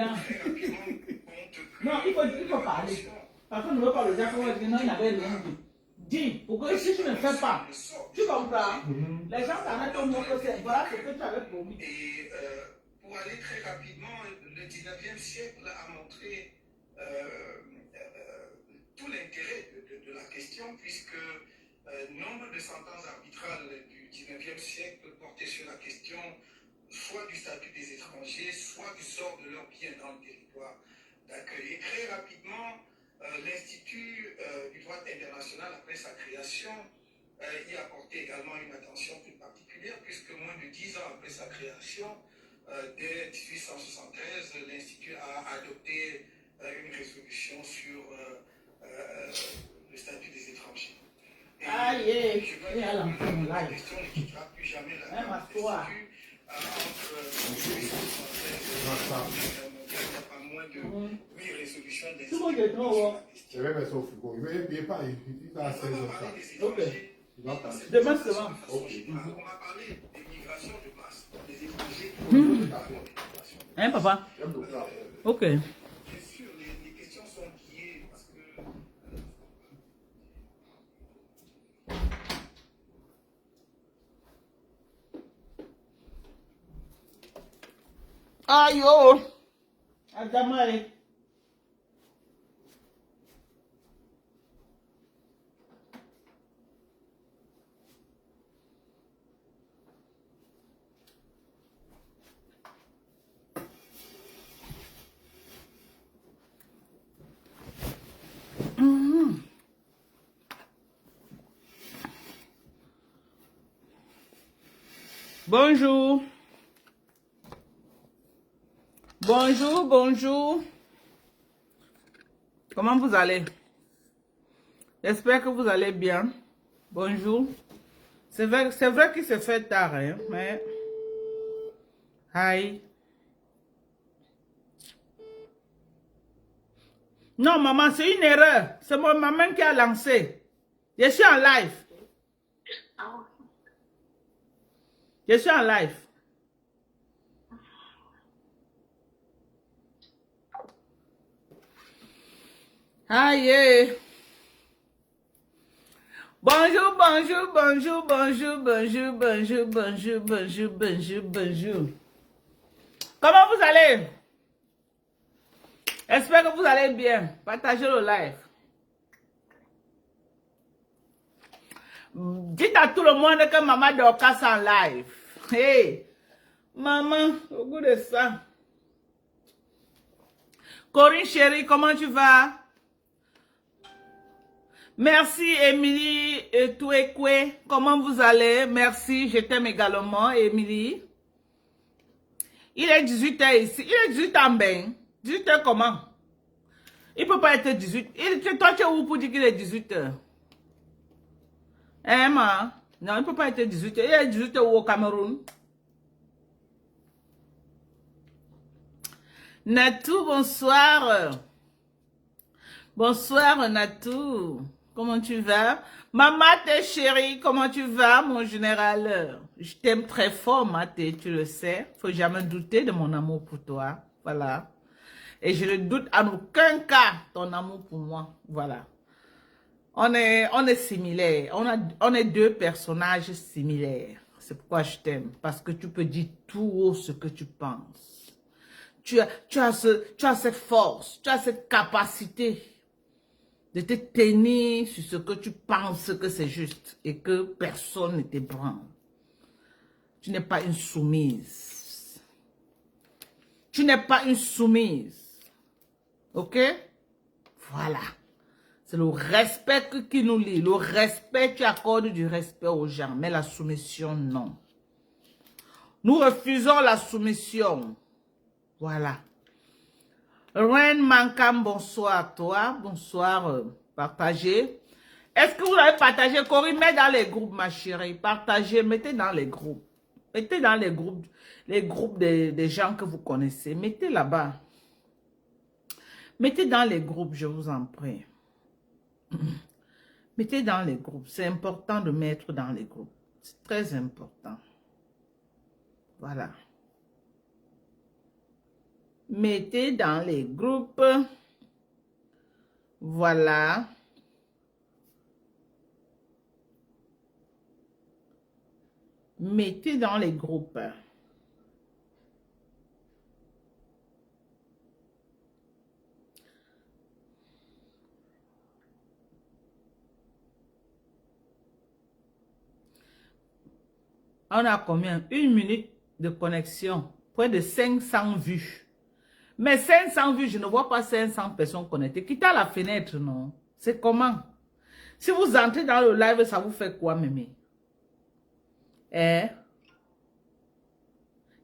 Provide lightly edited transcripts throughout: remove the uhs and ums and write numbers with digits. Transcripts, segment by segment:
très rapidement compte que... Non, il faut parler. Parfois, ne veut pas le dire, non, il n'avait rien dit. Dis, pourquoi si tu ne fais pas, tu comprends? Les gens t'arrêtent au mot que c'est, voilà ce que tu avais promis. Et pour aller très rapidement, le 19e siècle a montré tout l'intérêt de la question, puisque nombre de sentences arbitrales du 19e siècle portaient sur la question soit du statut des étrangers, soit du sort de leurs biens dans le territoire d'accueil. Et très rapidement, l'Institut du droit international, après sa création, y a apporté également une attention toute particulière, puisque moins de 10 ans après sa création, dès 1873, l'Institut a adopté une résolution sur le statut des étrangers. Ah, yeah. Et alors, la question ne quittera plus jamais la table de l'Institut entre 1873 il n'y a pas moins de 8 résolutions de l'Institut sur la question. Je vais mettre ça au frigo. Il ne pas, il a 16 heures. Ok. Demain sera. On va parler des migrations de masse, des étrangers. Hein, papa? Ok. Bien sûr, les questions sont liées parce que... Aïe, oh! Adamae. Bonjour. Bonjour, bonjour. Comment vous allez? J'espère que vous allez bien. Bonjour. C'est vrai qu'il se fait tard, hein, mais... Hi. Non, maman, c'est une erreur. C'est mon maman qui a lancé. Je suis en live. Je suis en live. Aïe. Bonjour, bonjour, bonjour, bonjour, bonjour, bonjour, bonjour, bonjour, bonjour, bonjour. Comment vous allez? J'espère que vous allez bien. Partagez le live. Dites à tout le monde que maman Dorcas en live. Hey, maman, au goût de ça. Corinne chérie, comment tu vas? Merci Émilie et Touekwe. Comment vous allez? Merci, je t'aime également, Émilie. Il est 18h ici. Il est 18h en bain. 18h comment? Il ne peut pas être 18. Toi, tu es où pour dire qu'il est 18h? Hein, ma? Non, il ne peut pas être 18h. Il est 18h au Cameroun. Natou, bonsoir. Bonsoir, Natou. Comment tu vas? Maman, t'es chérie, comment tu vas, mon général? Je t'aime très fort, Maté, tu le sais. Faut jamais douter de mon amour pour toi. Voilà. Et je ne doute en aucun cas ton amour pour moi. Voilà. On est similaires. On est deux personnages similaires. C'est pourquoi je t'aime. Parce que tu peux dire tout haut ce que tu penses. Tu as cette force, tu as cette capacité de te tenir sur ce que tu penses que c'est juste et que personne ne t'ébranle. Tu n'es pas une soumise. Tu n'es pas une soumise. Ok? Voilà. C'est le respect qui nous lie. Le respect, tu accordes du respect aux gens, mais la soumission, non. Nous refusons la soumission. Voilà. Reine Mankam, bonsoir à toi. Bonsoir, partagez. Est-ce que vous avez partagé? Corinne, mets dans les groupes, ma chérie. Partagez, mettez dans les groupes. Mettez dans les groupes des gens que vous connaissez. Mettez là-bas. Mettez dans les groupes, je vous en prie. Mettez dans les groupes. C'est important de mettre dans les groupes. C'est très important. Voilà. Mettez dans les groupes. Voilà. Mettez dans les groupes. On a combien? 1 minute de connexion. Près de 500 vues. Mais 500 vues, je ne vois pas 500 personnes connectées. Quittez la fenêtre, non? C'est comment? Si vous entrez dans le live, ça vous fait quoi, mémé? Eh?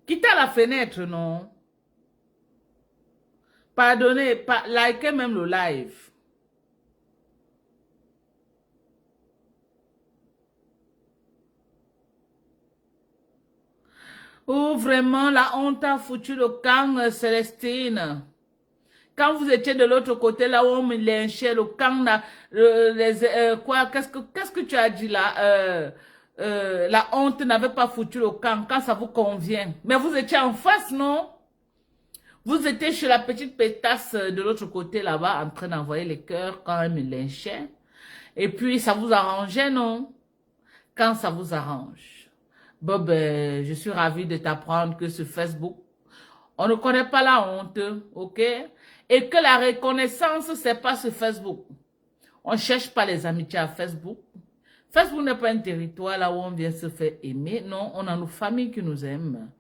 Quittez la fenêtre, non? Pardonnez, likez même le live. Oh, vraiment, la honte a foutu le camp, Célestine. Quand vous étiez de l'autre côté, là où on me lynchait, le camp, quoi, qu'est-ce que tu as dit là? La honte n'avait pas foutu le camp, quand ça vous convient. Mais vous étiez en face, non? Vous étiez chez la petite pétasse de l'autre côté, là-bas, en train d'envoyer les cœurs quand elle me lynchait. Et puis, ça vous arrangeait, non? Quand ça vous arrange. Bob, je suis ravie de t'apprendre que ce Facebook, on ne connaît pas la honte, ok? Et que la reconnaissance, c'est pas ce Facebook. On ne cherche pas les amitiés à Facebook. Facebook n'est pas un territoire là où on vient se faire aimer. Non, on a nos familles qui nous aiment.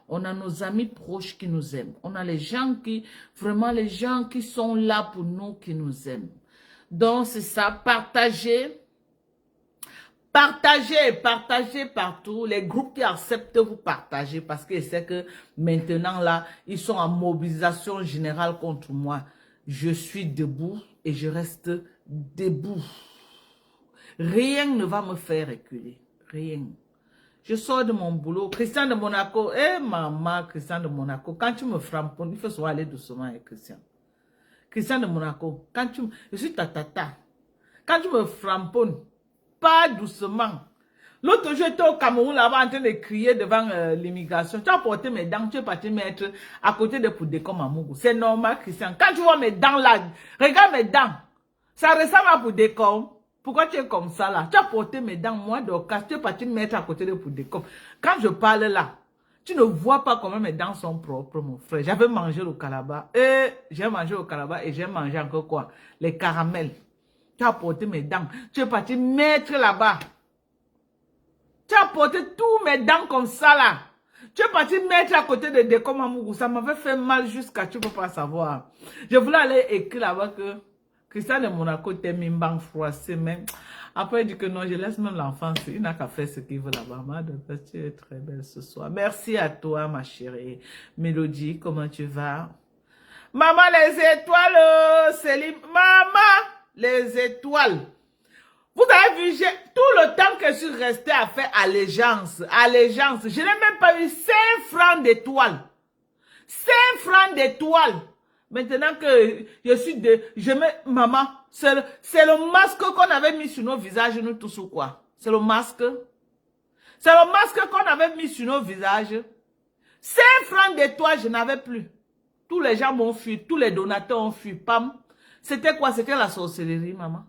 On a nos amis proches qui nous aiment. On a les gens qui, vraiment les gens qui sont là pour nous, qui nous aiment. Donc, c'est ça, partagez. Partagez partout. Les groupes qui acceptent, vous partagez parce que c'est que maintenant là, ils sont en mobilisation générale contre moi. Je suis debout et je reste debout. Rien ne va me faire reculer. Rien. Je sors de mon boulot. Christian de Monaco. Eh maman, Christian de Monaco. Quand tu me frappes, il faut soit aller doucement avec Christian. Christian de Monaco. Je suis ta tata. Quand tu me framponnes, pas doucement. L'autre jour, j'étais au Cameroun là-bas en train de crier devant l'immigration. Tu as porté mes dents, tu es parti mettre à côté de Poudécom à Mougou. C'est normal, Christian. Quand tu vois mes dents là, regarde mes dents. Ça ressemble à Poudécom. Pourquoi tu es comme ça là? Tu as porté mes dents, moi, d'Ocas, tu es parti mettre à côté de Poudécom. Quand je parle là, tu ne vois pas comment mes dents sont propres, mon frère. J'avais mangé le calabat. J'ai mangé le calabat et j'ai mangé encore quoi? Les caramels. Tu as porté mes dents. Tu es parti mettre là-bas. Tu as porté tous mes dents comme ça là. Tu es parti mettre à côté de Décom Amougou. Ça m'avait fait mal jusqu'à tu ne peux pas savoir. Je voulais aller écrire là-bas que Christian de Monaco t'aime mimban froissé. Mais après il dit que non, je laisse même l'enfant. Il n'a qu'à faire ce qu'il veut là-bas. Tu es très belle ce soir. Merci à toi ma chérie. Mélodie, comment tu vas? Maman les étoiles, Céline. Maman! Les étoiles. Vous avez vu, tout le temps que je suis restée à faire allégeance, je n'ai même pas eu 5 francs d'étoiles. 5 francs d'étoiles. Maintenant que maman, c'est le masque qu'on avait mis sur nos visages, nous tous ou quoi? C'est le masque. C'est le masque qu'on avait mis sur nos visages. 5 francs d'étoiles, je n'avais plus. Tous les gens m'ont fui, tous les donateurs ont fui, pam. C'était quoi? C'était la sorcellerie, maman.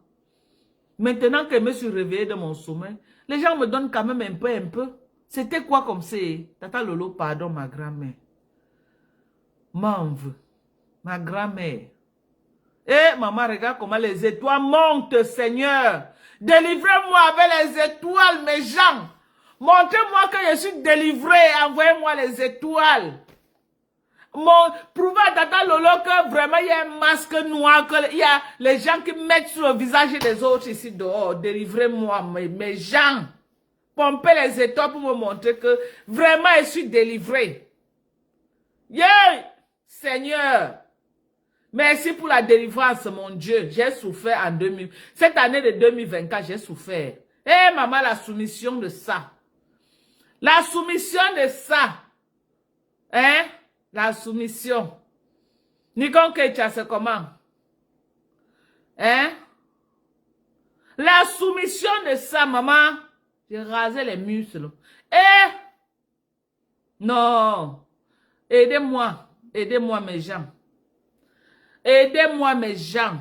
Maintenant que je me suis réveillée de mon sommeil, les gens me donnent quand même un peu. C'était quoi comme c'est? Tata Lolo, pardon, ma grand-mère. M'enve. Ma grand-mère. Eh, maman, regarde comment les étoiles montent, Seigneur. Délivrez-moi avec les étoiles, mes gens. Montrez-moi que je suis délivré. Envoyez-moi les étoiles. Prouvez à Tata Lolo que vraiment il y a un masque noir, il y a les gens qui mettent sur le visage des autres ici dehors. Délivrez-moi, mes gens. Pompez les étoiles pour me montrer que vraiment je suis délivré. Yeah! Seigneur. Merci pour la délivrance, mon Dieu. J'ai souffert en 2000. Cette année de 2024, j'ai souffert. Eh, maman, la soumission de ça. La soumission de ça. Hein? La soumission. Nikon Kecha, c'est comment? Hein? La soumission de ça, maman. J'ai rasé les muscles. Eh! Non. Aidez-moi. Aidez-moi mes gens. Aidez-moi mes gens.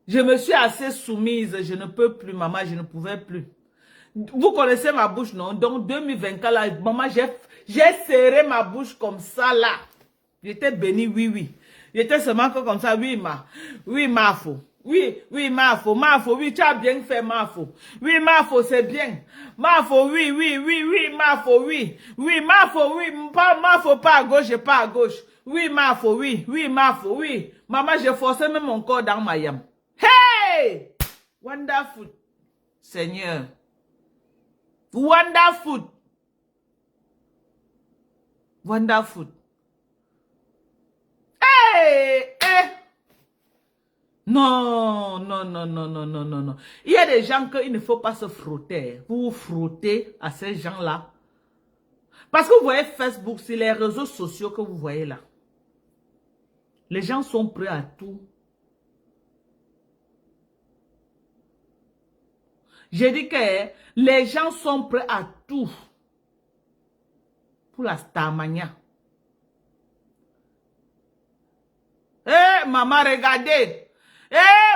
Je me suis assez soumise, je ne peux plus, maman, je ne pouvais plus. Vous connaissez ma bouche, non? Donc, 2024, là, maman, j'ai serré ma bouche comme ça, là. J'étais bénie, oui, oui. J'étais seulement comme ça, oui, ma faux. Oui, ma faux, oui, tu as bien fait, ma faux. Oui, ma faux, c'est bien. Ma faux, oui, ma faux, oui. Oui, ma faux, oui, ma faux, pas à gauche et pas à gauche. Oui, ma faux, oui, ma faux, oui. Maman, j'ai forcé même mon corps dans ma yam. Hey! Wonderful. Seigneur. Wonderful. Wonderful. Hey! Hey! Non. Il y a des gens qu'il ne faut pas se frotter. Vous vous frottez à ces gens-là. Parce que vous voyez Facebook, c'est les réseaux sociaux que vous voyez là. Les gens sont prêts à tout. J'ai dit que les gens sont prêts à tout. Pour la Starmania. Maman, regardez.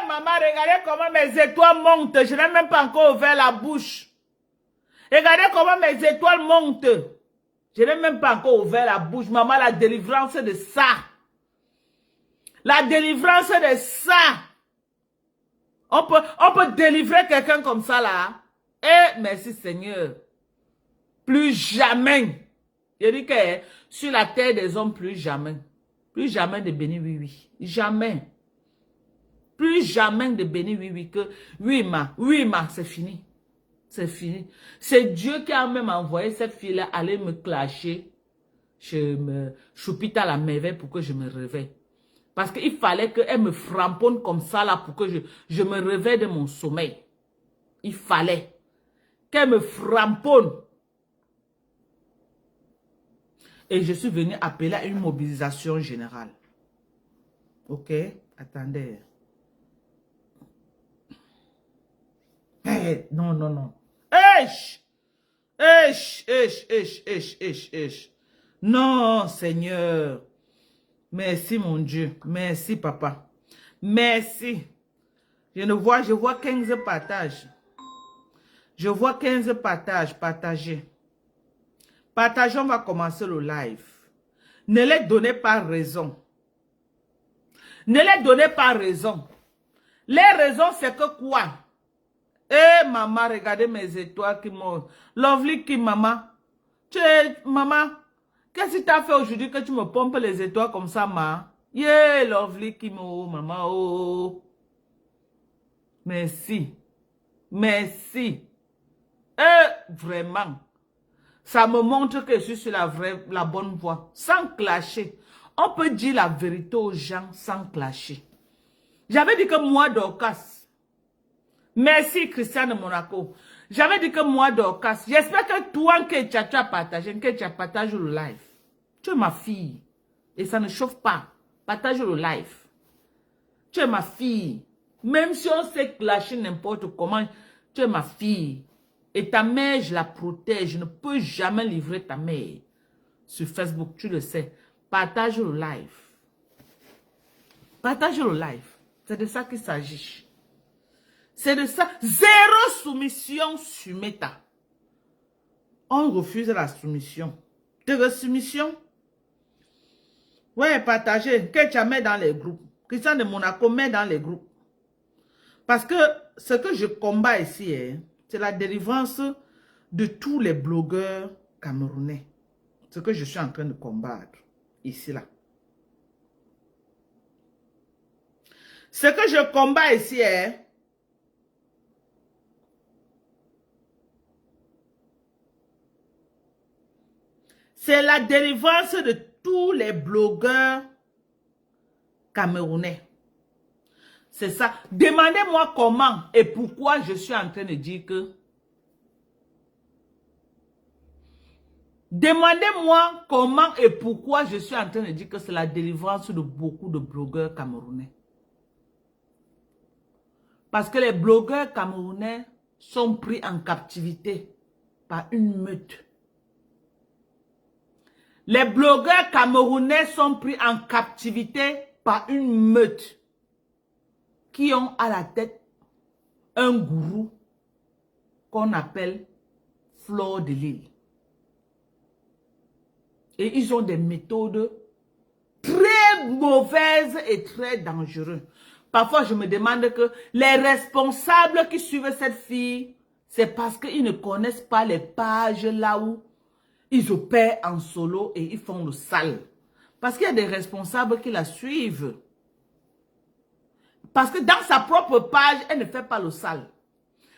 Maman, regardez comment mes étoiles montent. Je n'ai même pas encore ouvert la bouche. Regardez comment mes étoiles montent. Je n'ai même pas encore ouvert la bouche. Maman, la délivrance de ça. La délivrance de ça. On peut délivrer quelqu'un comme ça là. Merci Seigneur. Plus jamais. Je dis que sur la terre des hommes, plus jamais. Plus jamais de béni oui. Jamais. Plus jamais de béni oui que oui ma, c'est fini. C'est fini. C'est Dieu qui a même envoyé cette fille-là aller me clasher. Je me choupite à la merveille pour que je me réveille. Parce qu'il fallait qu'elle me framponne comme ça là pour que je me réveille de mon sommeil. Il fallait qu'elle me framponne. Et je suis venu appeler à une mobilisation générale. Ok? Attendez. Hey, non. Non, Seigneur. Merci, mon Dieu. Merci, papa. Merci. Je vois 15 partages. Je vois 15 partages partagés. Partagez, on va commencer le live. Ne les donnez pas raison. Ne les donnez pas raison. Les raisons, c'est que quoi? Maman, regardez mes étoiles qui montent. Lovely qui, maman. Maman, qu'est-ce que tu as fait aujourd'hui que tu me pompes les étoiles comme ça, ma? Yeah, Lovely qui, maman, oh. Merci. Merci. Vraiment. Ça me montre que je suis sur la bonne voie. Sans clasher. On peut dire la vérité aux gens sans clasher. J'avais dit que moi, Dorcas. Merci, Christian de Monaco. J'avais dit que moi, Dorcas. J'espère que toi, que tu as partagé, que tu as partagé le live. Tu es ma fille. Et ça ne chauffe pas. Partage le live. Tu es ma fille. Même si on sait clasher n'importe comment, tu es ma fille. Et ta mère, je la protège. Je ne peux jamais livrer ta mère. Sur Facebook, tu le sais. Partage le live. Partage le live. C'est de ça qu'il s'agit. C'est de ça. Zéro soumission sur Meta. On refuse la soumission. De soumission. Ouais, partagez. Que tu mets dans les groupes. Christian de Monaco met dans les groupes. Parce que ce que je combats ici, c'est la délivrance de tous les blogueurs camerounais. Ce que je suis en train de combattre. Ici, là. Ce que je combats ici, c'est la délivrance de tous les blogueurs camerounais. C'est ça. Demandez-moi comment et pourquoi je suis en train de dire que... Demandez-moi comment et pourquoi je suis en train de dire que c'est la délivrance de beaucoup de blogueurs camerounais. Parce que les blogueurs camerounais sont pris en captivité par une meute. Les blogueurs camerounais sont pris en captivité par une meute qui ont à la tête un gourou qu'on appelle Fleur de Lille. Et ils ont des méthodes très mauvaises et très dangereuses. Parfois, je me demande que les responsables qui suivent cette fille, c'est parce qu'ils ne connaissent pas les pages là où ils opèrent en solo et ils font le sale. Parce qu'il y a des responsables qui la suivent. Parce que dans sa propre page, elle ne fait pas le sale.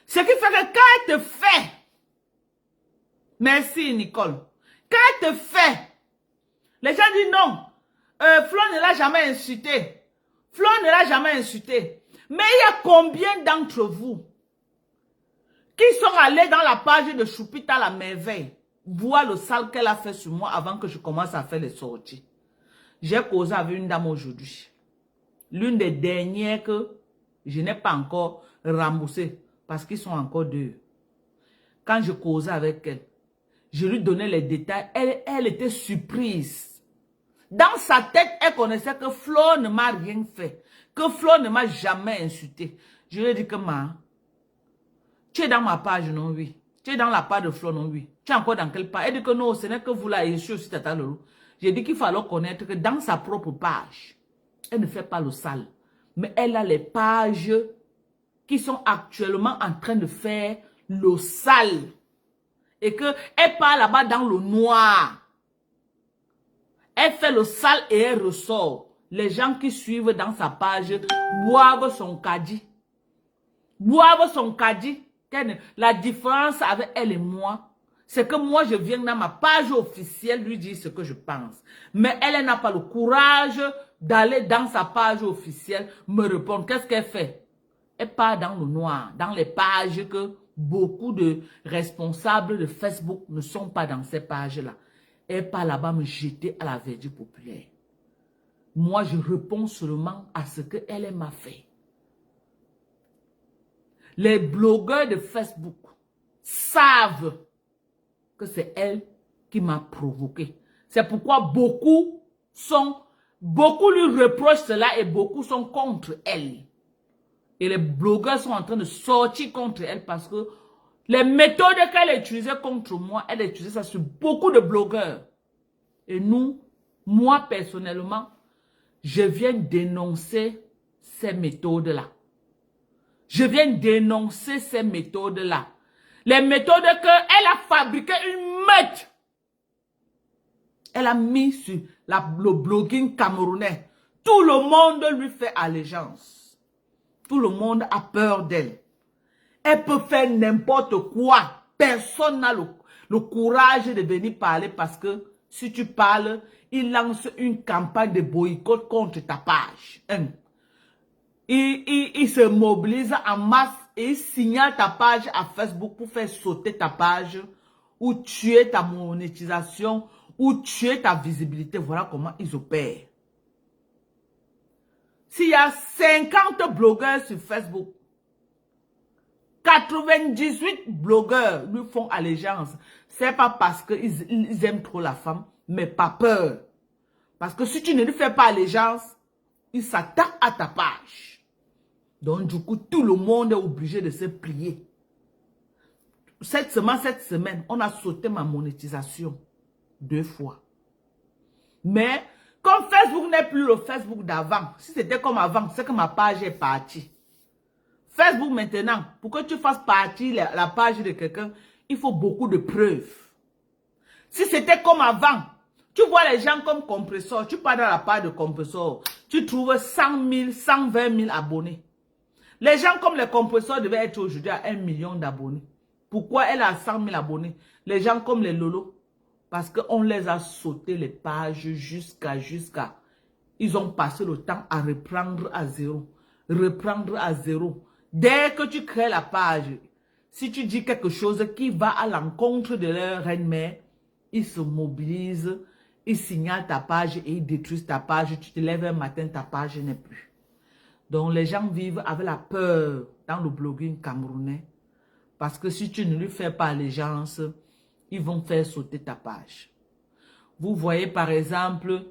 Ce qui fait que quand elle te fait, merci Nicole, quand elle te fait, les gens disent non, Flo ne l'a jamais insulté. Flo ne l'a jamais insulté. Mais il y a combien d'entre vous qui sont allés dans la page de Choupita la merveille, voir le sale qu'elle a fait sur moi avant que je commence à faire les sorties. J'ai causé avec une dame aujourd'hui. L'une des dernières que je n'ai pas encore remboursé parce qu'ils sont encore deux. Quand je causais avec elle, je lui donnais les détails. Elle était surprise. Dans sa tête, elle connaissait que Flo ne m'a rien fait. Que Flo ne m'a jamais insulté. Je lui ai dit que tu es dans ma page, non, oui. Tu es dans la page de Flo, non, oui. Tu es encore dans quelle page? Elle dit que non, ce n'est que vous là, et je suis aussi Tata Lolo. J'ai dit qu'il fallait connaître que dans sa propre page, elle ne fait pas le sale. Mais elle a les pages qui sont actuellement en train de faire le sale. Et qu'elle part là-bas dans le noir. Elle fait le sale et elle ressort. Les gens qui suivent dans sa page boivent son caddie. Boivent son caddie. La différence avec elle et moi, c'est que moi, je viens dans ma page officielle lui dire ce que je pense. Mais elle n'a pas le courage d'aller dans sa page officielle me répondre. Qu'est-ce qu'elle fait? Elle part dans le noir, dans les pages que beaucoup de responsables de Facebook ne sont pas dans ces pages-là. Elle part là-bas me jeter à la verdure populaire. Moi, je réponds seulement à ce qu'elle m'a fait. Les blogueurs de Facebook savent que c'est elle qui m'a provoqué. C'est pourquoi beaucoup lui reprochent cela et beaucoup sont contre elle. Et les blogueurs sont en train de sortir contre elle parce que les méthodes qu'elle utilisait contre moi, elle utilisait ça sur beaucoup de blogueurs. Et moi personnellement, je viens dénoncer ces méthodes-là. Je viens dénoncer ces méthodes-là. Les méthodes qu'elle a fabriquées, une meute. Elle a mis sur le blogging camerounais. Tout le monde lui fait allégeance. Tout le monde a peur d'elle. Elle peut faire n'importe quoi. Personne n'a le courage de venir parler parce que si tu parles, il lance une campagne de boycott contre ta page. Il se mobilise en masse et il signale ta page à Facebook pour faire sauter ta page ou tuer ta monétisation ou tuer ta visibilité. Voilà comment ils opèrent. S'il y a 50 blogueurs sur Facebook, 98 blogueurs lui font allégeance. C'est pas parce qu'ils aiment trop la femme, mais pas peur. Parce que si tu ne lui fais pas allégeance, il s'attaque à ta page. Donc du coup, tout le monde est obligé de se plier. Cette semaine, on a sauté ma monétisation 2 fois. Mais comme Facebook n'est plus le Facebook d'avant, si c'était comme avant, c'est que ma page est partie. Facebook maintenant, pour que tu fasses partie la page de quelqu'un, il faut beaucoup de preuves. Si c'était comme avant, tu vois les gens comme Compressor, tu pars dans la page de Compressor, tu trouves 100 000, 120 000 abonnés. Les gens comme les Compressors devaient être aujourd'hui à 1 million d'abonnés. Pourquoi elle a 100 000 abonnés? Les gens comme les Lolo, parce qu'on les a sauté les pages jusqu'à... Ils ont passé le temps à reprendre à zéro. Reprendre à zéro. Dès que tu crées la page, si tu dis quelque chose qui va à l'encontre de leur reine-mère, ils se mobilisent, ils signalent ta page et ils détruisent ta page. Tu te lèves un matin, ta page n'est plus. Donc les gens vivent avec la peur dans le blogging camerounais. Parce que si tu ne lui fais pas allégeance, ils vont faire sauter ta page. Vous voyez par exemple,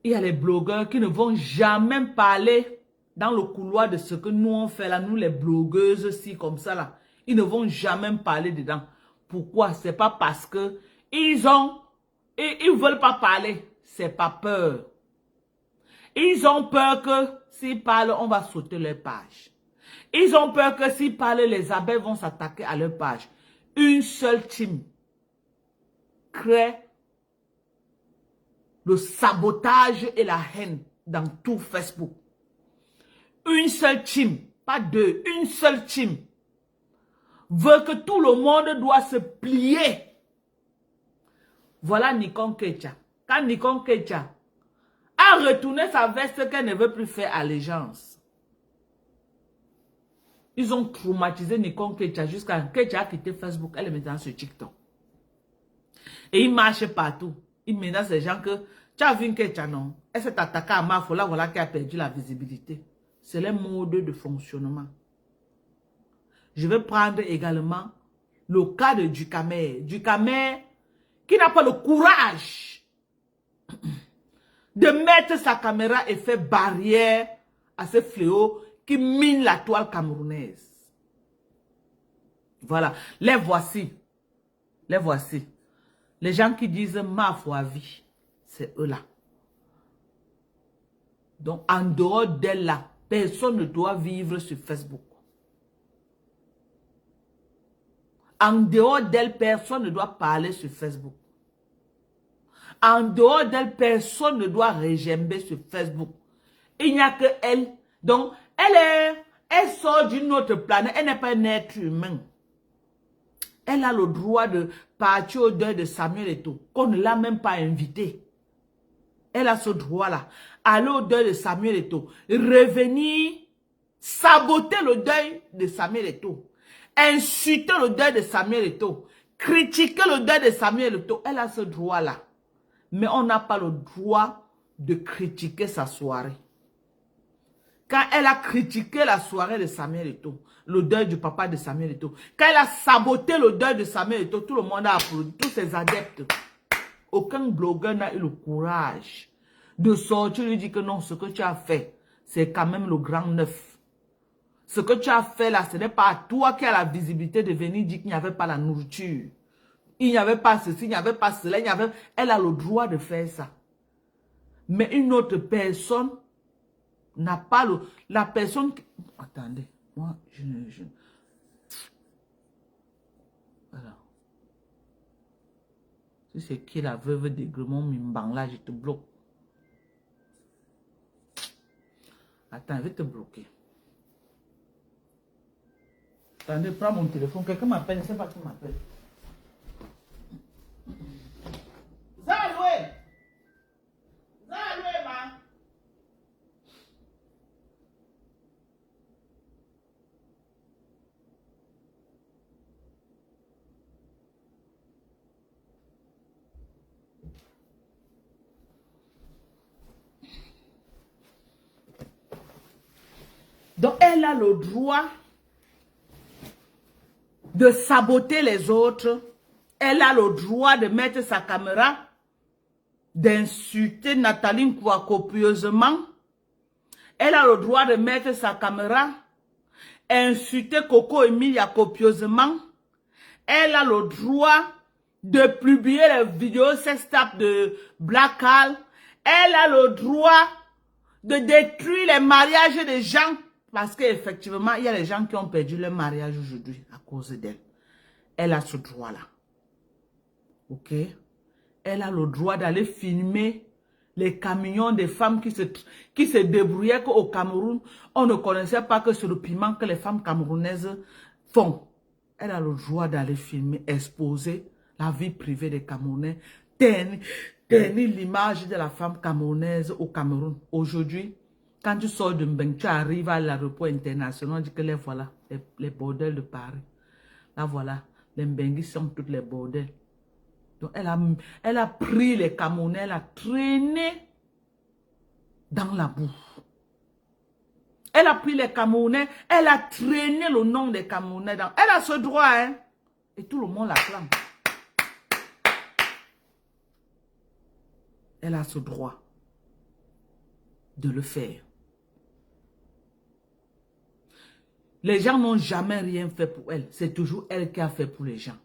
il y a les blogueurs qui ne vont jamais parler dans le couloir de ce que nous on fait là, nous les blogueuses, si comme ça là. Ils ne vont jamais parler dedans. Pourquoi? C'est pas parce que ils veulent pas parler. C'est pas peur. Ils ont peur que s'ils parlent, on va sauter leur page. Ils ont peur que s'ils parlent, les abeilles vont s'attaquer à leur page. Une seule team crée le sabotage et la haine dans tout Facebook. Une seule team, pas deux, une seule team veut que tout le monde doit se plier. Voilà Nikon Kecha. Quand Nikon Kecha a retourné sa veste qu'elle ne veut plus faire allégeance. Ils ont traumatisé Nikon Kecha jusqu'à Kecha a quitté Facebook. Elle est maintenant sur TikTok. Et il marche partout. Il menace les gens que tu as vu Kecha, non? Elle s'est attaquée à Mafo, là voilà qui a perdu la visibilité. C'est le mode de fonctionnement. Je vais prendre également le cas de Dukamer. Dukamer qui n'a pas le courage de mettre sa caméra et faire barrière à ce fléau qui mine la toile camerounaise. Voilà, les voici. Les voici. Les gens qui disent ma foi vie, c'est eux là. Donc en dehors d'elle là, personne ne doit vivre sur Facebook. En dehors d'elle, personne ne doit parler sur Facebook. En dehors d'elle, personne ne doit régember sur Facebook. Il n'y a que elle. Donc, elle sort d'une autre planète. Elle n'est pas un être humain. Elle a le droit de partir au deuil de Samuel Eto'o, qu'on ne l'a même pas invité. Elle a ce droit-là. Aller au deuil de Samuel Eto'o. Revenir, saboter le deuil de Samuel Eto'o. Insulter le deuil de Samuel Eto'o. Critiquer le deuil de Samuel Eto'o. Elle a ce droit-là. Mais on n'a pas le droit de critiquer sa soirée. Quand elle a critiqué la soirée de Samuel Eto'o, le deuil du papa de Samuel Eto'o, quand elle a saboté le deuil de Samuel Eto'o, tout le monde a applaudi, tous ses adeptes. Aucun blogueur n'a eu le courage de sortir et lui dire que non, ce que tu as fait, c'est quand même le grand neuf. Ce que tu as fait là, ce n'est pas toi qui as la visibilité de venir dire qu'il n'y avait pas la nourriture. Il n'y avait pas ceci, il n'y avait pas cela, elle a le droit de faire ça. Mais une autre personne n'a pas le... La personne... Attendez, moi, voilà. Si c'est qui la veuve d'Aigremont Mimbang là, je te bloque. Attends, je vais te bloquer. Attendez, prends mon téléphone. Quelqu'un m'appelle, je ne sais pas qui m'appelle. Zaloué! Zaloué, ma! Donc, elle a le droit de saboter les autres. Elle a le droit de mettre sa caméra, d'insulter Nathalie Nkwa copieusement. Elle a le droit de mettre sa caméra, insulter Coco Emilia copieusement. Elle a le droit de publier les vidéos sextapes de Black Al. Elle a le droit de détruire les mariages des gens. Parce qu'effectivement, il y a des gens qui ont perdu leur mariage aujourd'hui à cause d'elle. Elle a ce droit-là. Ok? Elle a le droit d'aller filmer les camions des femmes qui se débrouillaient qu'au Cameroun, on ne connaissait pas que c'est le piment que les femmes camerounaises font. Elle a le droit d'aller filmer, exposer la vie privée des Camerounais, ternir l'image de la femme camerounaise au Cameroun. Aujourd'hui, quand tu sors de Mbeng, tu arrives à l'aéroport international, on dit que les voilà, les bordels de Paris. Là voilà, les Mbengis sont toutes les bordels. Donc elle a pris les Camerounais, elle a traîné dans la boue. Elle a pris les Camerounais, elle a traîné le nom des Camerounais dans... Elle a ce droit, hein. Et tout le monde l'acclame. Elle a ce droit de le faire. Les gens n'ont jamais rien fait pour elle. C'est toujours elle qui a fait pour les gens.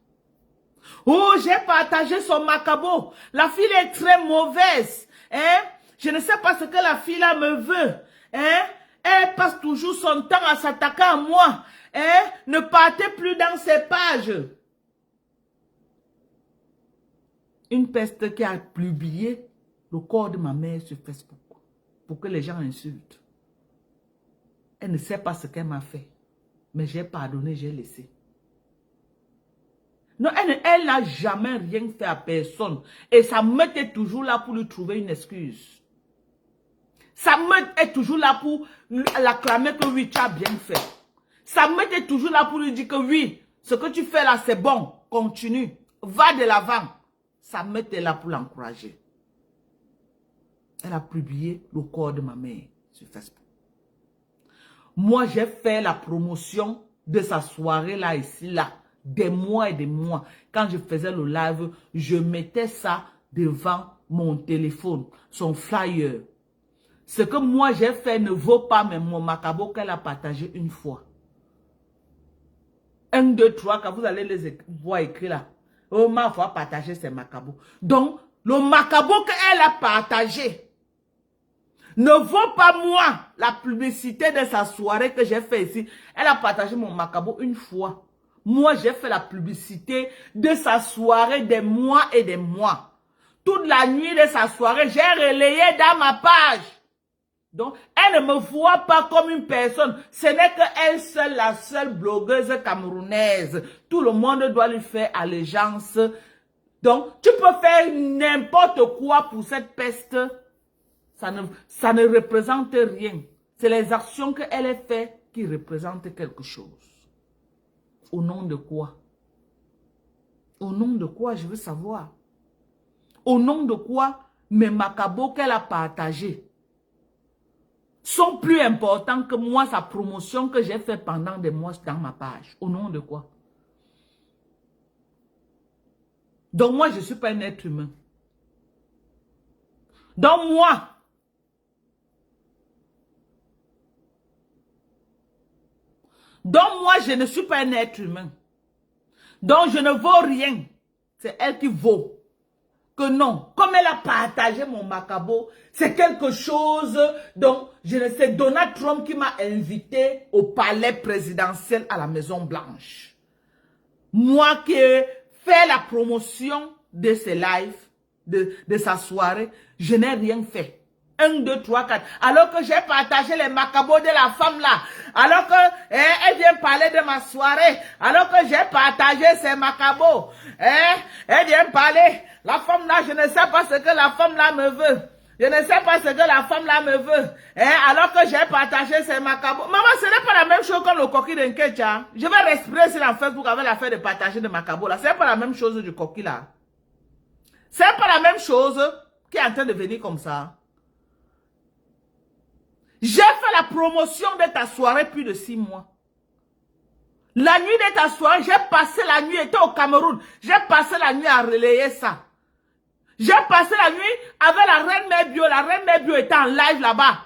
Oh, j'ai partagé son macabo. La fille est très mauvaise. Hein? Je ne sais pas ce que la fille là me veut. Hein? Elle passe toujours son temps à s'attaquer à moi. Hein? Ne partez plus dans ses pages. Une peste qui a publié le corps de ma mère sur Facebook pour que les gens insultent. Elle ne sait pas ce qu'elle m'a fait. Mais j'ai pardonné, j'ai laissé. Non, elle n'a jamais rien fait à personne. Et sa meute est toujours là pour lui trouver une excuse. Sa meute est toujours là pour l'acclamer que oui, tu as bien fait. Sa meute est toujours là pour lui dire que oui, ce que tu fais là, c'est bon. Continue. Va de l'avant. Sa meute est là pour l'encourager. Elle a publié le corps de ma mère sur Facebook. Moi, j'ai fait la promotion de sa soirée là, ici, là. Des mois et des mois. Quand je faisais le live, je mettais ça devant mon téléphone, son flyer. Ce que moi j'ai fait ne vaut pas même mon macabo qu'elle a partagé une fois. 1, 2, 3, quand vous allez les voir écrire là. Oh, ma foi, partager ces macabos. Donc, le macabo qu'elle a partagé ne vaut pas moi la publicité de sa soirée que j'ai fait ici. Elle a partagé mon macabo une fois. Moi, j'ai fait la publicité de sa soirée des mois et des mois. Toute la nuit de sa soirée, j'ai relayé dans ma page. Donc, elle ne me voit pas comme une personne. Ce n'est qu'elle seule, la seule blogueuse camerounaise. Tout le monde doit lui faire allégeance. Donc, tu peux faire n'importe quoi pour cette peste. Ça ne représente rien. C'est les actions qu'elle a fait qui représentent quelque chose. Au nom de quoi? Au nom de quoi, je veux savoir. Au nom de quoi mes macabos qu'elle a partagés sont plus importants que moi, sa promotion que j'ai fait pendant des mois dans ma page. Au nom de quoi? Donc moi, je ne suis pas un être humain. Donc moi, je ne suis pas un être humain. Donc je ne vaux rien. C'est elle qui vaut. Que non, comme elle a partagé mon macabo, c'est quelque chose dont, je ne sais, Donald Trump qui m'a invité au palais présidentiel à la Maison Blanche. Moi qui ai fait la promotion de ses lives, de sa soirée, je n'ai rien fait. 1, 2, 3, 4. Alors que j'ai partagé les macabos de la femme là. Alors que elle vient parler de ma soirée. Alors que j'ai partagé ses macabos. Elle vient parler. La femme là, je ne sais pas ce que la femme là me veut. Je ne sais pas ce que la femme là me veut. Alors que j'ai partagé ses macabos. Maman, ce n'est pas la même chose comme le coquille d'un ketchup. Je vais respirer sur la Facebook avec l'affaire de partager de macabos là. Ce n'est pas la même chose du coquille là. Ce n'est pas la même chose qui est en train de venir comme ça. J'ai fait la promotion de ta soirée plus de 6 mois. La nuit de ta soirée, j'ai passé la nuit, j'étais au Cameroun. J'ai passé la nuit à relayer ça. J'ai passé la nuit avec la reine Mère Bio. La reine Mère Bio était en live là-bas.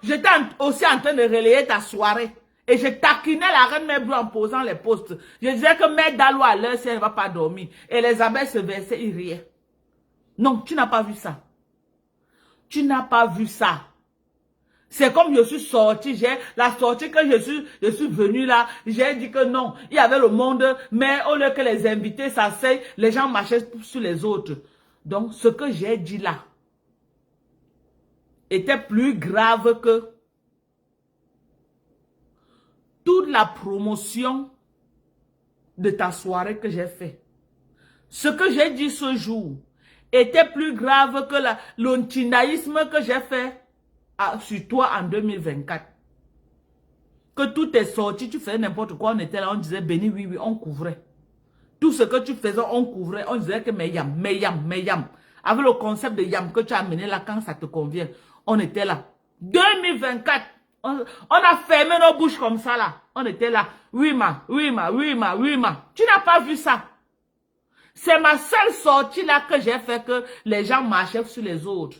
J'étais aussi en train de relayer ta soirée. Et je taquinais la reine Mère Bio en posant les postes. Je disais que Mère Dalo à l'heure, si elle ne va pas dormir. Et les abeilles se versaient, ils riaient. Non, tu n'as pas vu ça. Tu n'as pas vu ça. C'est comme je suis sortie, la sortie que je suis venue là, j'ai dit que non, il y avait le monde, mais au lieu que les invités s'asseyent, les gens marchaient sur les autres. Donc, ce que j'ai dit là était plus grave que toute la promotion de ta soirée que j'ai fait. Ce que j'ai dit ce jour était plus grave que l'antinaïsme que j'ai fait sur toi en 2024. Que tout est sorti, tu faisais n'importe quoi, on était là, on disait béni, oui, on couvrait. Tout ce que tu faisais, on couvrait, on disait que mais yam. Avec le concept de yam que tu as amené là, quand ça te convient, on était là. 2024, on a fermé nos bouches comme ça là. On était là, oui ma. Tu n'as pas vu ça. C'est ma seule sortie là que j'ai fait que les gens marchaient sur les autres.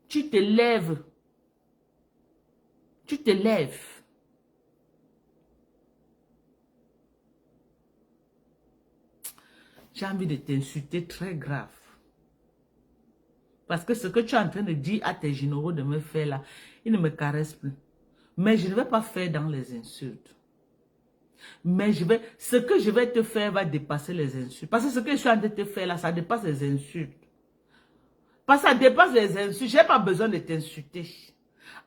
Tu te lèves. Tu te lèves. J'ai envie de t'insulter très grave. Parce que ce que tu es en train de dire à tes généraux de me faire là, ils ne me caressent plus. Mais je ne vais pas faire dans les insultes. Mais ce que je vais te faire va dépasser les insultes. Parce que ce que je suis en train de te faire là, ça dépasse les insultes. Parce que ça dépasse les insultes. Je n'ai pas besoin de t'insulter.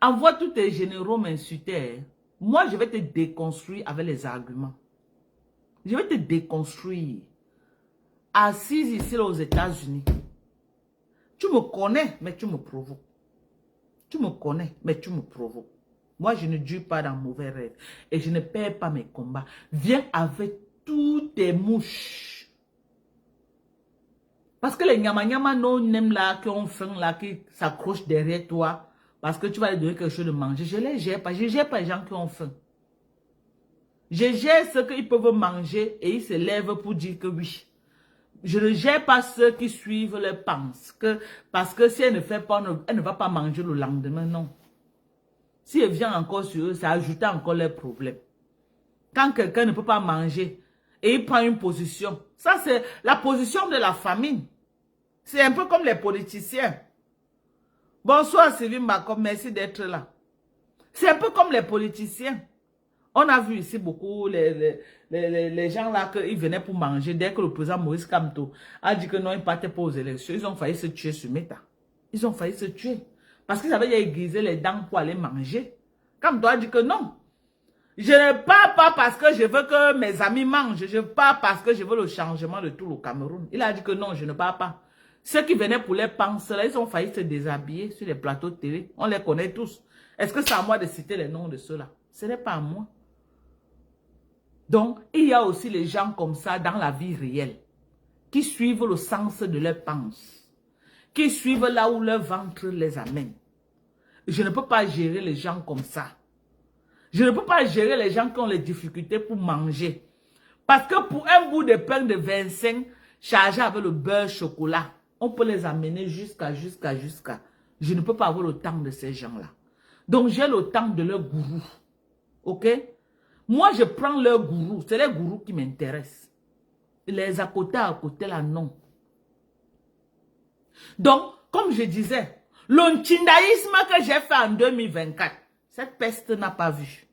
Envoie tous tes généraux m'insulter. Moi, je vais te déconstruire avec les arguments. Je vais te déconstruire. Assise ici là, aux États-Unis. Tu me connais, mais tu me provoques. Tu me connais, mais tu me provoques. Moi, je ne dure pas dans mauvais rêves. Et je ne perds pas mes combats. Viens avec toutes tes mouches. Parce que les nyama non nem là, qui ont faim là, qui s'accrochent derrière toi, parce que tu vas leur donner quelque chose de manger. Je les gère pas. Je gère pas les gens qui ont faim. Je gère ceux qu'ils peuvent manger et ils se lèvent pour dire que oui. Je ne gère pas ceux qui suivent leurs pensées. Parce que si elle ne fait pas, elle ne va pas manger le lendemain, non. Si elle vient encore sur eux, ça ajoute encore leurs problèmes. Quand quelqu'un ne peut pas manger et il prend une position, ça c'est la position de la famine. C'est un peu comme les politiciens. Bonsoir Sylvie Macom, merci d'être là. C'est un peu comme les politiciens. On a vu ici beaucoup les gens là, ils venaient pour manger. Dès que le président Maurice Kamto a dit que non, il ne partait pas aux élections, ils ont failli se tuer sur Meta. Ils ont failli se tuer. Parce qu'ils avaient aiguisé les dents pour aller manger. Kamto a dit que non. Je ne pars pas parce que je veux que mes amis mangent. Je pars parce que je veux le changement de tout le Cameroun. Il a dit que non, je ne pars pas. Ceux qui venaient pour les penser, là, ils ont failli se déshabiller sur les plateaux de télé. On les connaît tous. Est-ce que c'est à moi de citer les noms de ceux-là? Ce n'est pas à moi. Donc, il y a aussi les gens comme ça dans la vie réelle, qui suivent le sens de leurs pensées, qui suivent là où leur ventre les amène. Je ne peux pas gérer les gens comme ça. Je ne peux pas gérer les gens qui ont les difficultés pour manger. Parce que pour un bout de pain de 25, chargé avec le beurre chocolat, on peut les amener jusqu'à. Je ne peux pas avoir le temps de ces gens-là. Donc, j'ai le temps de leur gourou. Ok? Moi, je prends leur gourou. C'est les gourous qui m'intéressent. Les à côté, là, non. Donc, comme je disais, l'onchindaïsme que j'ai fait en 2024, cette peste n'a pas vu.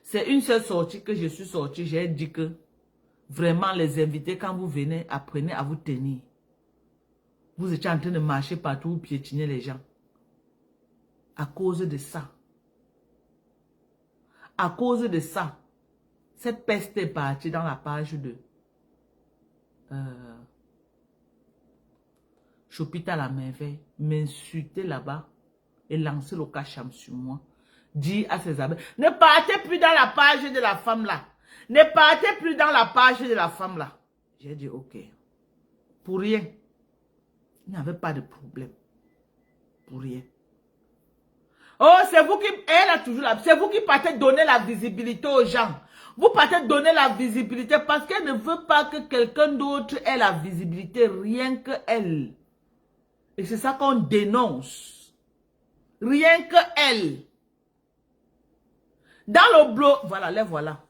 C'est une seule sortie que je suis sortie. J'ai dit que vraiment, les invités, quand vous venez, apprenez à vous tenir. Vous étiez en train de marcher partout, piétiner les gens. À cause de ça. À cause de ça, cette peste est partie dans la page de Chopita la merveille, m'insulter là-bas et lancer le cacham sur moi. Dire à ses amis, ne partez plus dans la page de la femme là. Ne partez plus dans la page de la femme là. J'ai dit ok. Pour rien. Il n'y avait pas de problème. Pour rien. Oh, c'est vous qui... Elle a toujours là. C'est vous qui partez donner la visibilité aux gens. Vous partez donner la visibilité parce qu'elle ne veut pas que quelqu'un d'autre ait la visibilité, rien que elle. Et c'est ça qu'on dénonce. Rien que elle. Dans le blog... Voilà, les voilà.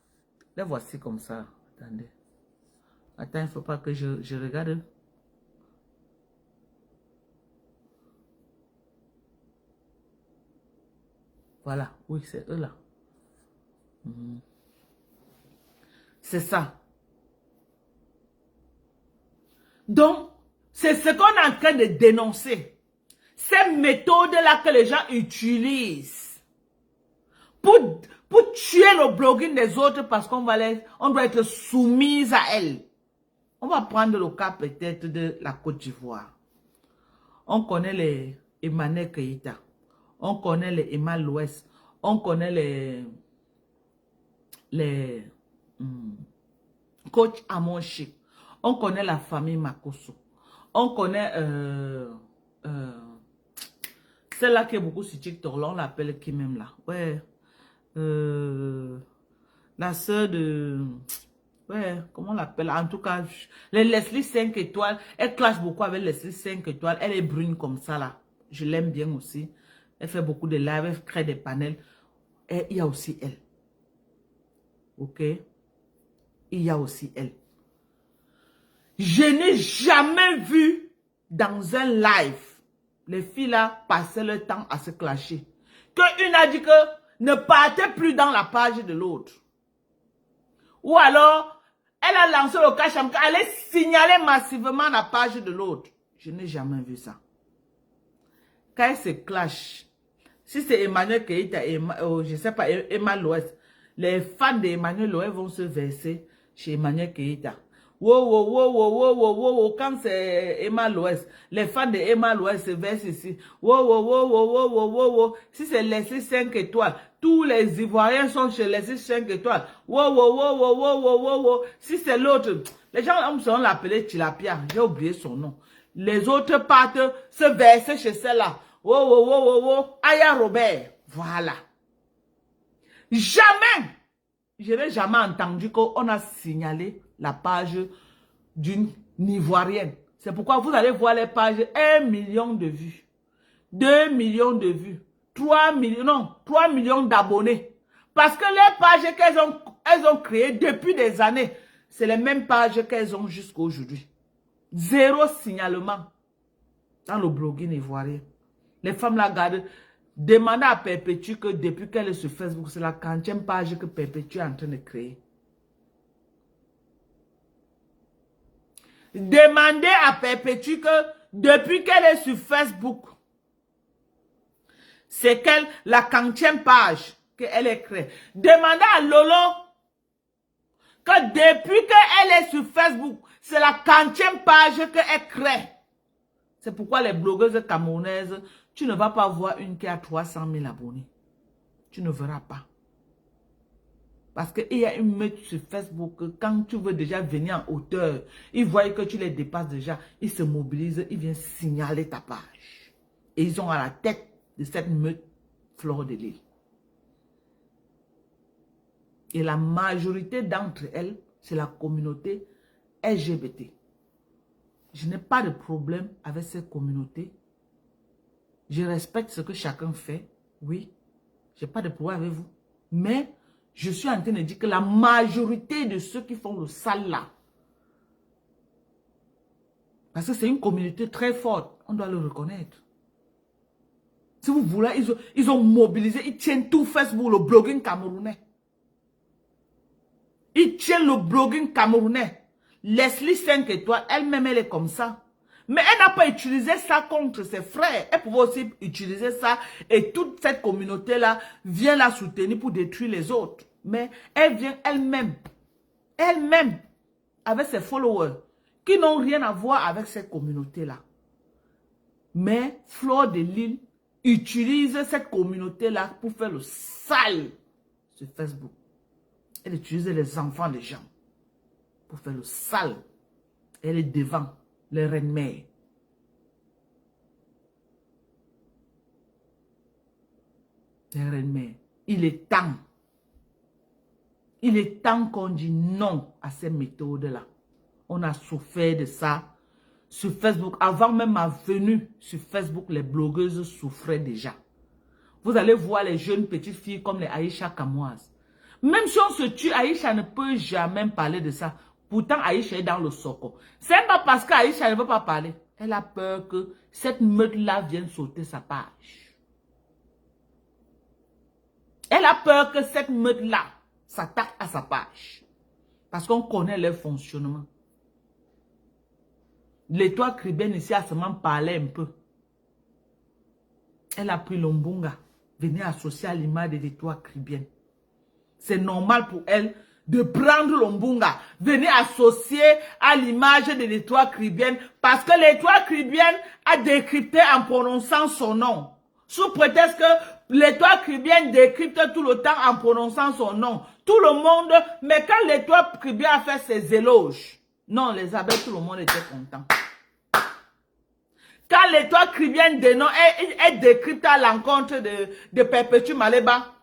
Les voici comme ça. Attendez. Attends, il ne faut pas que je regarde. Voilà, oui, c'est eux là. C'est ça. Donc, c'est ce qu'on est en train de dénoncer. Ces méthodes-là que les gens utilisent pour tuer le blogging des autres parce qu'on doit être soumise à elles. On va prendre le cas peut-être de la Côte d'Ivoire. On connaît les Emmanuel Keïta. On connaît les Emma l'Ouest. On connaît les coach Amonchi. On connaît la famille Makosso. On connaît celle-là qui est beaucoup sur TikTok. Là, on l'appelle qui même là. Ouais. La sœur de... Ouais, comment on l'appelle? En tout cas, les Leslie 5 étoiles, elle clash beaucoup avec Leslie 5 étoiles. Elle est brune comme ça, là. Je l'aime bien aussi. Elle fait beaucoup de lives, elle crée des panels. Et il y a aussi elle. Ok? Il y a aussi elle. Je n'ai jamais vu dans un live les filles là passer le temps à se clasher. Que une a dit que ne partez plus dans la page de l'autre. Ou alors, elle a lancé le cacham, elle allait signaler massivement la page de l'autre. Je n'ai jamais vu ça. Quand elle se clash, si c'est Emmanuel Keïta, je ne sais pas, Emma Loès, les fans d'Emmanuel Loès vont se verser chez Emmanuel Keïta. Wow, quand c'est Emma Loès, les fans de Emma Loès se versent ici. Wow. Si c'est Leslie 5 étoiles, tous les Ivoiriens sont chez Leslie 5 étoiles. Wow. Si c'est l'autre, les gens vont l'appeler Tilapia, j'ai oublié son nom. Les autres partent se verser chez celle-là. Aya Robert, voilà. Jamais, je n'ai jamais entendu qu'on a signalé la page d'une Ivoirienne. C'est pourquoi vous allez voir les pages 1 million de vues, 2 millions de vues, 3 millions d'abonnés. Parce que les pages qu'elles ont créées depuis des années, c'est les mêmes pages qu'elles ont jusqu'à aujourd'hui. Zéro signalement dans le blogging ivoirien. Les femmes la gardent. Demandez à Perpétue que depuis qu'elle est sur Facebook, c'est la 40e page que Perpétue est en train de créer. Demandez à Perpétue que depuis qu'elle est sur Facebook, c'est la 40e page qu'elle est créée. Demandez à Lolo que depuis qu'elle est sur Facebook, c'est la 40e page qu'elle crée. C'est pourquoi les blogueuses camerounaises, tu ne vas pas voir une qui a 300 000 abonnés. Tu ne verras pas. Parce qu'il y a une meute sur Facebook, quand tu veux déjà venir en hauteur, ils voient que tu les dépasses déjà, ils se mobilisent, ils viennent signaler ta page. Et ils ont à la tête de cette meute Fleur de Lys. Et la majorité d'entre elles, c'est la communauté LGBT. Je n'ai pas de problème avec cette communauté. Je respecte ce que chacun fait. Oui, je n'ai pas de problème avec vous. Mais je suis en train de dire que la majorité de ceux qui font le sale là, parce que c'est une communauté très forte, on doit le reconnaître. Si vous voulez, ils ont mobilisé, ils tiennent tout Facebook, le blogging camerounais. Ils tiennent le blogging camerounais. Leslie 5 étoiles, elle-même, elle est comme ça. Mais elle n'a pas utilisé ça contre ses frères. Elle pouvait aussi utiliser ça et toute cette communauté-là vient la soutenir pour détruire les autres. Mais elle vient elle-même, avec ses followers, qui n'ont rien à voir avec cette communauté-là. Mais Fleur de Lys utilise cette communauté-là pour faire le sale sur Facebook. Elle utilise les enfants des gens pour faire le sale. Elle est devant les reines-mères. Les reines-mères. Il est temps. Il est temps qu'on dise non à ces méthodes-là. On a souffert de ça sur Facebook. Avant même ma venue sur Facebook, les blogueuses souffraient déjà. Vous allez voir les jeunes petites filles comme les Aïcha Kamoise. Même si on se tue, Aïcha ne peut jamais parler de ça. Pourtant, Aïcha est dans le soco. C'est pas parce qu'Aïcha ne veut pas parler. Elle a peur que cette meute-là vienne sauter sa page. Elle a peur que cette meute-là s'attaque à sa page. Parce qu'on connaît leur fonctionnement. L'étoile cribienne ici a seulement parlé un peu. Elle a pris l'ombunga. Venir associer à l'image de l'étoile cribienne. C'est normal pour elle de prendre l'ombunga, venir associer à l'image de l'étoile cribienne, parce que l'étoile cribienne a décrypté en prononçant son nom. Sous prétexte que l'étoile cribienne décrypte tout le temps en prononçant son nom. Tout le monde, mais quand l'étoile cribienne a fait ses éloges, non, les abeilles, tout le monde était content. Quand l'étoile cribienne des noms est décrypte à l'encontre de Perpétue Maleba,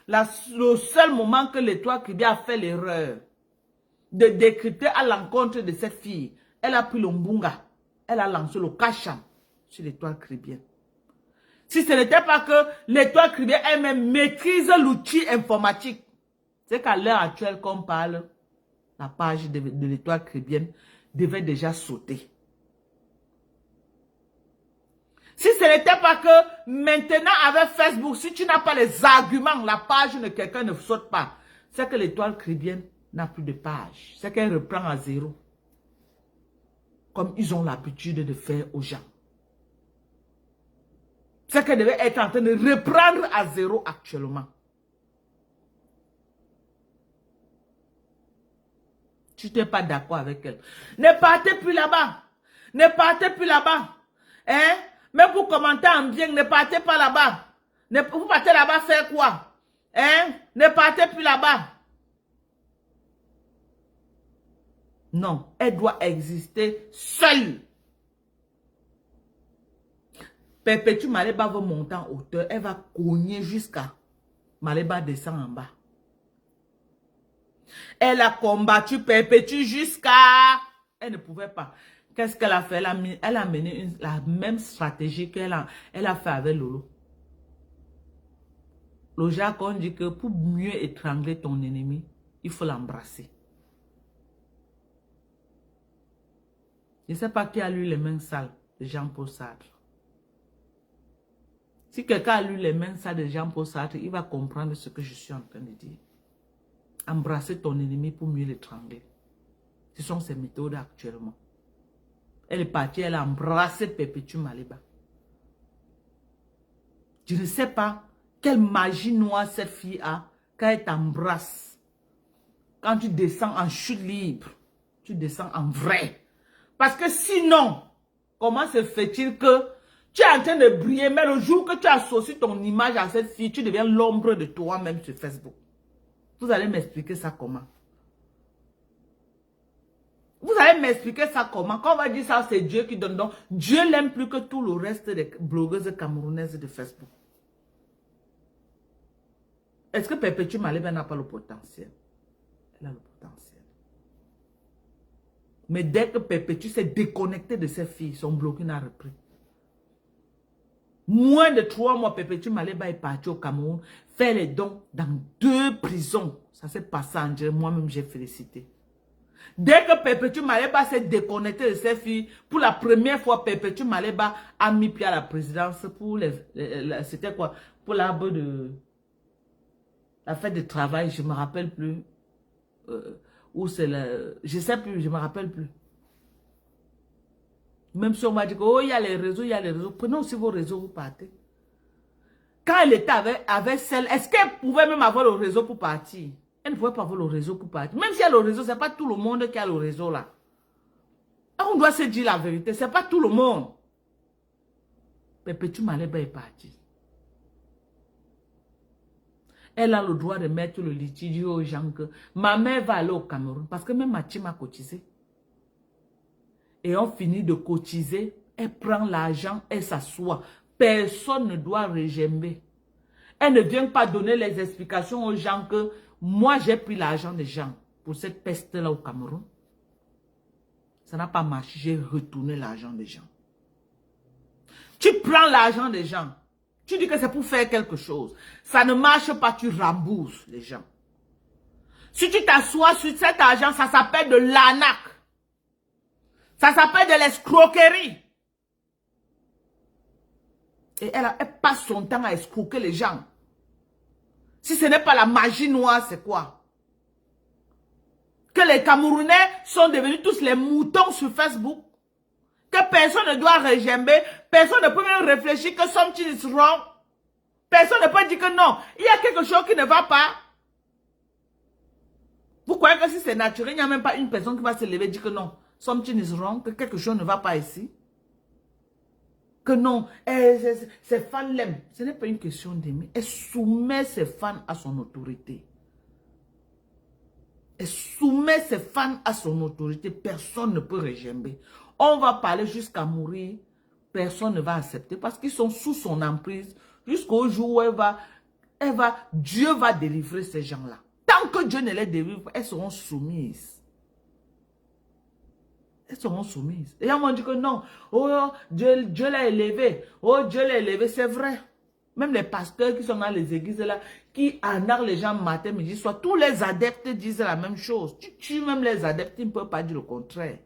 le seul moment que l'étoile cribienne a fait l'erreur, de décrypter à l'encontre de cette fille. Elle a pris le mbunga. Elle a lancé le cacham sur l'étoile caribéenne. Si ce n'était pas que l'étoile caribéenne elle-même maîtrise l'outil informatique, c'est qu'à l'heure actuelle qu'on parle, la page de l'étoile caribéenne devait déjà sauter. Si ce n'était pas que maintenant avec Facebook, si tu n'as pas les arguments, la page de quelqu'un ne saute pas, c'est que l'étoile caribéenne n'a plus de page. C'est qu'elle reprend à zéro. Comme ils ont l'habitude de faire aux gens. C'est qu'elle devait être en train de reprendre à zéro actuellement. Tu n'es pas d'accord avec elle. Ne partez plus là-bas. Ne partez plus là-bas. Hein? Mais pour commenter en bien, ne partez pas là-bas. Vous partez là-bas faire quoi? Hein? Ne partez plus là-bas. Non, elle doit exister seule. Perpétue Maleba va monter en hauteur. Elle va cogner jusqu'à Maleba descend en bas. Elle a combattu Perpétue jusqu'à... Elle ne pouvait pas. Qu'est-ce qu'elle a fait? Elle a mené la même stratégie qu'elle a fait avec Lolo. Le jargon dit que pour mieux étrangler ton ennemi, il faut l'embrasser. Je ne sais pas qui a lu les mains sales de Jean-Paul Sartre. Si quelqu'un a lu les mains sales de Jean-Paul Sartre, il va comprendre ce que je suis en train de dire. Embrasser ton ennemi pour mieux l'étrangler. Ce sont ses méthodes actuellement. Elle est partie, elle a embrassé Perpétue Maleba. Je ne sais pas quelle magie noire cette fille a quand elle t'embrasse. Quand tu descends en chute libre, tu descends en vrai. Parce que sinon, comment se fait-il que tu es en train de briller, mais le jour que tu associes ton image à cette fille, tu deviens l'ombre de toi-même sur Facebook. Vous allez m'expliquer ça comment? Vous allez m'expliquer ça comment? Quand on va dire ça, c'est Dieu qui donne. Donc, Dieu l'aime plus que tout le reste des blogueuses camerounaises de Facebook. Est-ce que Perpétue Maleba n'a pas le potentiel? Elle a le potentiel. Mais dès que Perpétue s'est déconnectée de ses filles, son bloqué n'a repris. Moins de 3 mois, Perpétue Maleba est parti au Cameroun faire les dons dans 2 prisons. Ça s'est passé en direct. Moi-même, j'ai félicité. Dès que Perpétue Maleba s'est déconnecté de ses filles, pour la première fois, Perpétue Maleba a mis pied à la présidence pour c'était quoi? Pour l'arbre de... La fête de travail, je ne me rappelle plus. Où c'est le... Je ne sais plus, je ne me rappelle plus. Même si on m'a dit que, oh, il y a les réseaux, il y a les réseaux. Prenez aussi vos réseaux, vous partez. Quand elle était avec celle, est-ce qu'elle pouvait même avoir le réseau pour partir? Elle ne pouvait pas avoir le réseau pour partir. Même si elle a le réseau, ce n'est pas tout le monde qui a le réseau là. On doit se dire la vérité, ce n'est pas tout le monde. Perpétue Maleba est partie. Elle a le droit de mettre le litige aux gens que ma mère va aller au Cameroun. Parce que même ma team a cotisé. Et on finit de cotiser. Elle prend l'argent, elle s'assoit. Personne ne doit régember. Elle ne vient pas donner les explications aux gens que moi j'ai pris l'argent des gens pour cette peste-là au Cameroun. Ça n'a pas marché, j'ai retourné l'argent des gens. Tu prends l'argent des gens. Tu dis que c'est pour faire quelque chose. Ça ne marche pas, tu rembourses les gens. Si tu t'assois sur cet argent, ça s'appelle de l'arnaque. Ça s'appelle de l'escroquerie. Et elle passe son temps à escroquer les gens. Si ce n'est pas la magie noire, c'est quoi? Que les Camerounais sont devenus tous les moutons sur Facebook. Que personne ne doit regember. Personne ne peut même réfléchir que something is wrong. Personne ne peut dire que non. Il y a quelque chose qui ne va pas. Vous croyez que si c'est naturel, il n'y a même pas une personne qui va se lever et dire que non. Something is wrong. Que quelque chose ne va pas ici. Que non. Ses fans l'aiment. Ce n'est pas une question d'aimer. Elle soumet ses fans à son autorité. Elle soumet ses fans à son autorité. Personne ne peut regember. On va parler jusqu'à mourir. Personne ne va accepter parce qu'ils sont sous son emprise jusqu'au jour où Dieu va délivrer ces gens-là. Tant que Dieu ne les délivre, elles seront soumises. Elles seront soumises. Et on m'a dit que non. Oh, Dieu l'a élevé. Oh, Dieu l'a élevé. C'est vrai. Même les pasteurs qui sont dans les églises là, qui arnaquent les gens matin, midi, soir, tous les adeptes disent la même chose. Tu tues même les adeptes, ils ne peuvent pas dire le contraire.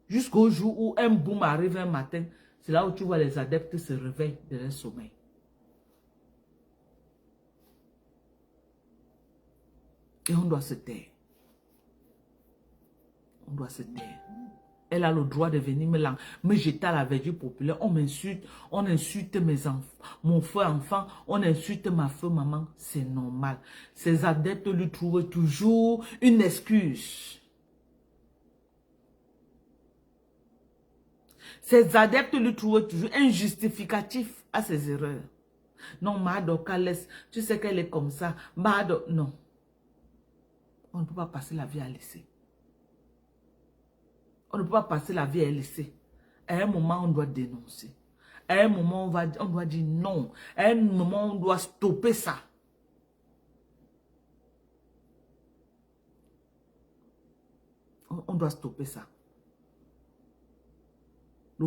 Jusqu'au jour où un boom arrive un matin, c'est là où tu vois les adeptes se réveillent de leur sommeil. Et on doit se taire. On doit se taire. Elle a le droit de venir me jeter à la verdure populaire. On m'insulte, on insulte mes enfants, mon frère enfant, on insulte ma feu maman. C'est normal. Ces adeptes lui trouvent toujours une excuse. Ces adeptes lui trouvent toujours un justificatif à ses erreurs. Non, Madoka laisse, tu sais qu'elle est comme ça. Non. On ne peut pas passer la vie à laisser. On ne peut pas passer la vie à laisser. À un moment, on doit dénoncer. À un moment, on doit dire non. À un moment, on doit stopper ça. On doit stopper ça. Le